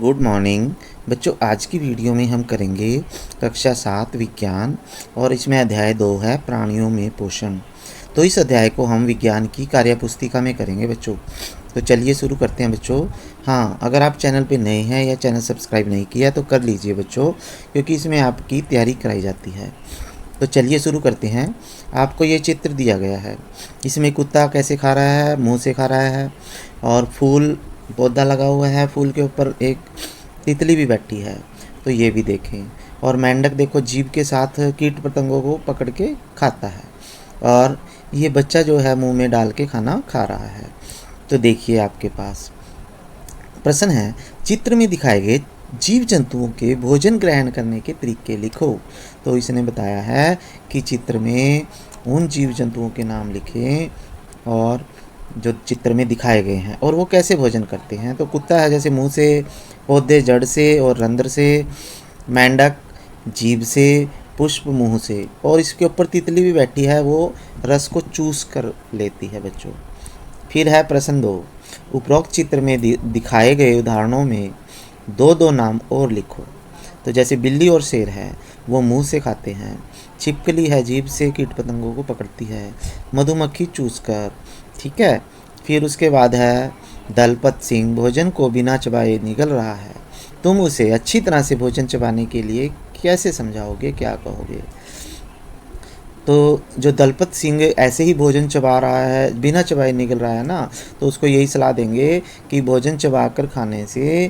Good morning बच्चों। आज की वीडियो में हम करेंगे कक्षा 7 विज्ञान और इसमें अध्याय 2 है प्राणियों में पोषण। तो इस अध्याय को हम विज्ञान की कार्यपुस्तिका में करेंगे बच्चों। तो चलिए शुरू करते हैं बच्चों। हाँ, अगर आप चैनल पे नए हैं या चैनल सब्सक्राइब नहीं किया तो कर लीजिए बच्चों, क्योंकि इसमें आपकी तैयारी कराई जाती है। तो चलिए शुरू करते हैं। आपको ये चित्र दिया गया है, इसमें कुत्ता कैसे खा रहा है, मुंह से खा रहा है, और फूल पौधा लगा हुआ है, फूल के ऊपर एक तितली भी बैठी है, तो ये भी देखें। और मेंढक देखो जीभ के साथ कीट पतंगों को पकड़ के खाता है, और ये बच्चा जो है मुंह में डाल के खाना खा रहा है। तो देखिए आपके पास प्रश्न है, चित्र में दिखाए गए जीव जंतुओं के भोजन ग्रहण करने के तरीके लिखो। तो इसने बताया है कि चित्र में उन जीव जंतुओं के नाम लिखें और जो चित्र में दिखाए गए हैं और वो कैसे भोजन करते हैं। तो कुत्ता है जैसे मुंह से, पौधे जड़ से और रंध्र से, मेंढक जीभ से, पुष्प मुंह से, और इसके ऊपर तितली भी बैठी है, वो रस को चूस कर लेती है बच्चों। फिर है प्रश्न 2, उपरोक्त चित्र में दिखाए गए उदाहरणों में दो दो नाम और लिखो। तो जैसे बिल्ली और शेर है, वो मुंह से खाते हैं। छिपकली है, जीभ से कीट पतंगों को पकड़ती है। मधुमक्खी चूस कर, ठीक है। फिर उसके बाद है दलपत सिंह भोजन को बिना चबाए निगल रहा है। तुम उसे अच्छी तरह से भोजन चबाने के लिए कैसे समझाओगे, क्या कहोगे। तो जो दलपत सिंह ऐसे ही भोजन चबा रहा है, बिना चबाए निगल रहा है ना, तो उसको यही सलाह देंगे कि भोजन चबा कर खाने से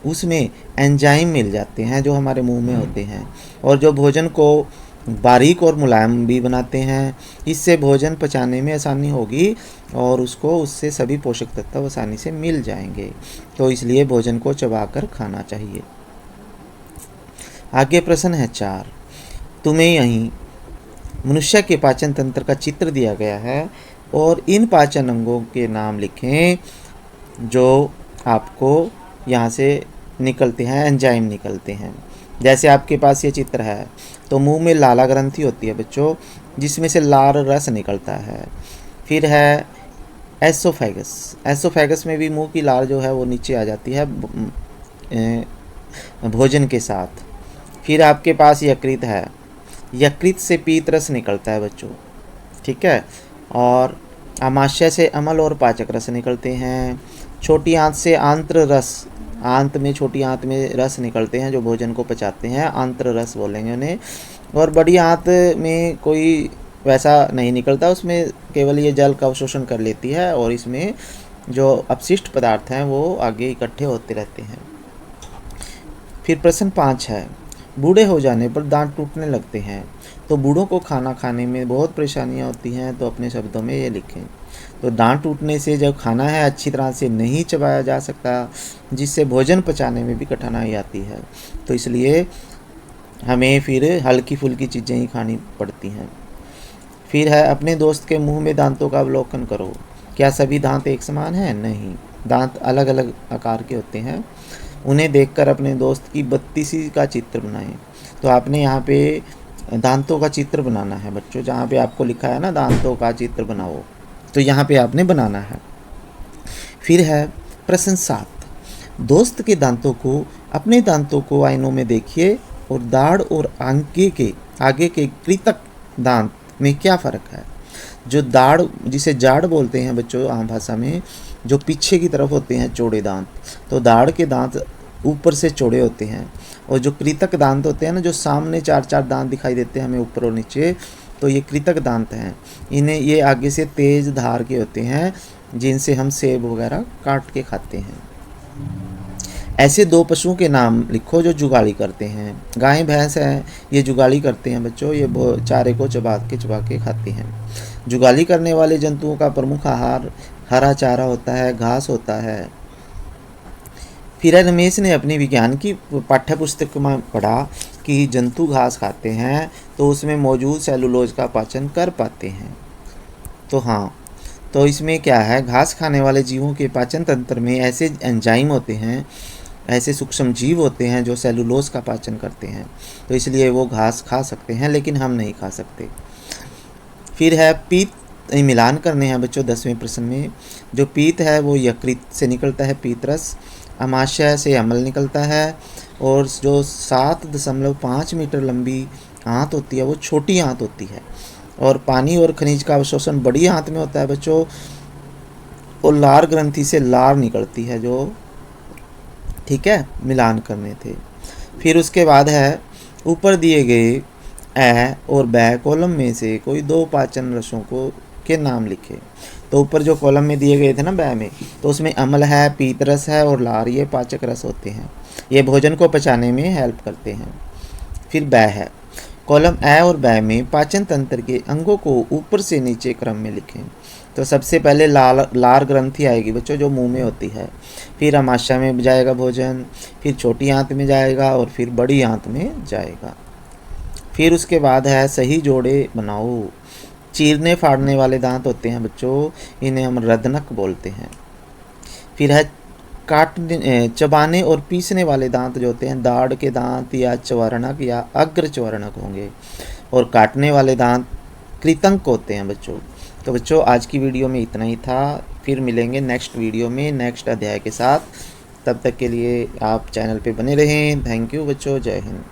उसमें एंजाइम मिल जाते हैं जो हमारे मुंह में होते हैं, और जो भोजन को बारीक और मुलायम भी बनाते हैं। इससे भोजन पचाने में आसानी होगी और उसको उससे सभी पोषक तत्व आसानी से मिल जाएंगे। तो इसलिए भोजन को चबाकर खाना चाहिए। आगे प्रश्न है 4, तुम्हें यहीं मनुष्य के पाचन तंत्र का चित्र दिया गया है और इन पाचन अंगों के नाम लिखें जो आपको यहाँ से निकलते हैं, एंजाइम निकलते हैं। जैसे आपके पास ये चित्र है, तो मुंह में लाला ग्रंथि होती है बच्चों, जिसमें से लार रस निकलता है। फिर है एसोफेगस, एसोफेगस में भी मुंह की लार जो है वो नीचे आ जाती है भोजन के साथ। फिर आपके पास यकृत है, यकृत से पीत रस निकलता है बच्चों, ठीक है। और आमाशय से अम्ल और पाचक रस निकलते हैं। छोटी आंत से आंत्र रस, आंत में, छोटी आंत में रस निकलते हैं जो भोजन को पचाते हैं, आंत्र रस बोलेंगे उन्हें। और बड़ी आंत में कोई वैसा नहीं निकलता, उसमें केवल ये जल का अवशोषण कर लेती है और इसमें जो अपशिष्ट पदार्थ हैं वो आगे इकट्ठे होते रहते हैं। फिर प्रश्न 5 है, बूढ़े हो जाने पर दांत टूटने लगते हैं, तो बूढ़ों को खाना खाने में बहुत परेशानियां होती हैं, तो अपने शब्दों में ये लिखें। तो दांत टूटने से जब खाना है अच्छी तरह से नहीं चबाया जा सकता, जिससे भोजन पचाने में भी कठिनाई आती है। तो इसलिए हमें फिर हल्की फुल्की चीज़ें ही खानी पड़ती हैं। फिर है अपने दोस्त के मुंह में दांतों का अवलोकन करो। क्या सभी दांत एक समान हैं? नहीं, दांत अलग अलग आकार के होते हैं। उन्हें देखकर अपने दोस्त की बत्तीसी का चित्र बनाएं। तो आपने यहाँ पे दांतों का चित्र बनाना है बच्चों, जहाँ पे आपको लिखा है ना दांतों का चित्र बनाओ, तो यहाँ पे आपने बनाना है। फिर है प्रश्न 7, दोस्त के दांतों को, अपने दांतों को आईनों में देखिए और दाढ़ और आगे के कृतक दांत में क्या फ़र्क है। जो दाढ़, जिसे जाड़ बोलते हैं बच्चों आम भाषा में, जो पीछे की तरफ होते हैं चौड़े दांत, तो दाढ़ के दांत ऊपर से चौड़े होते हैं, और जो कृतक दांत होते हैं ना, जो सामने 4 दांत दिखाई देते हैं हमें ऊपर और नीचे, तो ये कृतक दांत हैं। इन्हें, ये आगे से तेज धार के होते हैं जिनसे हम सेब वगैरह काट के खाते हैं। ऐसे 2 पशुओं के नाम लिखो जो जुगाली करते हैं। गाय भैंस हैं, ये जुगाली करते हैं बच्चों, ये चारे को चबा के खाते हैं। जुगाली करने वाले जंतुओं का प्रमुख आहार हरा चारा होता है, घास होता है। फिर रमेश ने अपनी विज्ञान की पाठ्य पुस्तक में पढ़ा कि जंतु घास खाते हैं तो उसमें मौजूद सेलुलोज का पाचन कर पाते हैं। तो हाँ, तो इसमें क्या है, घास खाने वाले जीवों के पाचन तंत्र में ऐसे एंजाइम होते हैं, ऐसे सूक्ष्म जीव होते हैं जो सेलुलोज का पाचन करते हैं, तो इसलिए वो घास खा सकते हैं, लेकिन हम नहीं खा सकते। फिर है पीत मिलान करने हैं बच्चों 10वें प्रश्न में। जो पीत है वो यकृत से निकलता है, पीत रस, आमाशय से अमल निकलता है और जो 7.5 मीटर लंबी आंत होती है वो छोटी आंत होती है। और पानी और खनिज का अवशोषण बड़ी आंत में होता है बच्चों, और लार ग्रंथि से लार निकलती है जो, ठीक है, मिलान करने थे। फिर उसके बाद है ऊपर दिए गए ए और बै कॉलम में से कोई 2 पाचन रसों को के नाम लिखे। तो ऊपर जो कॉलम में दिए गए थे ना बै में, तो उसमें अम्ल है, पीत रस है और लार, ये पाचक रस होते हैं। ये भोजन को पचाने में हेल्प करते हैं। फिर बै है, कॉलम ए और बै में पाचन तंत्र के अंगों को ऊपर से नीचे क्रम में लिखें। तो सबसे पहले लार ग्रंथि आएगी बच्चों, जो मुंह में होती है। फिर आमाशय में जाएगा भोजन, फिर छोटी आंत में जाएगा और फिर बड़ी आंत में जाएगा। फिर उसके बाद है सही जोड़े बनाओ। चीरने फाड़ने वाले दांत होते हैं बच्चों, इन्हें हम रदनक बोलते हैं। फिर है काटने चबाने और पीसने वाले दांत जो होते हैं, दाढ़ के दांत या चवर्णक या अग्र चवर्णक होंगे, और काटने वाले दांत कृतंक होते हैं बच्चों। तो बच्चों आज की वीडियो में इतना ही था, फिर मिलेंगे नेक्स्ट वीडियो में नेक्स्ट अध्याय के साथ। तब तक के लिए आप चैनल पे बने रहें। थैंक यू बच्चों, जय हिंद।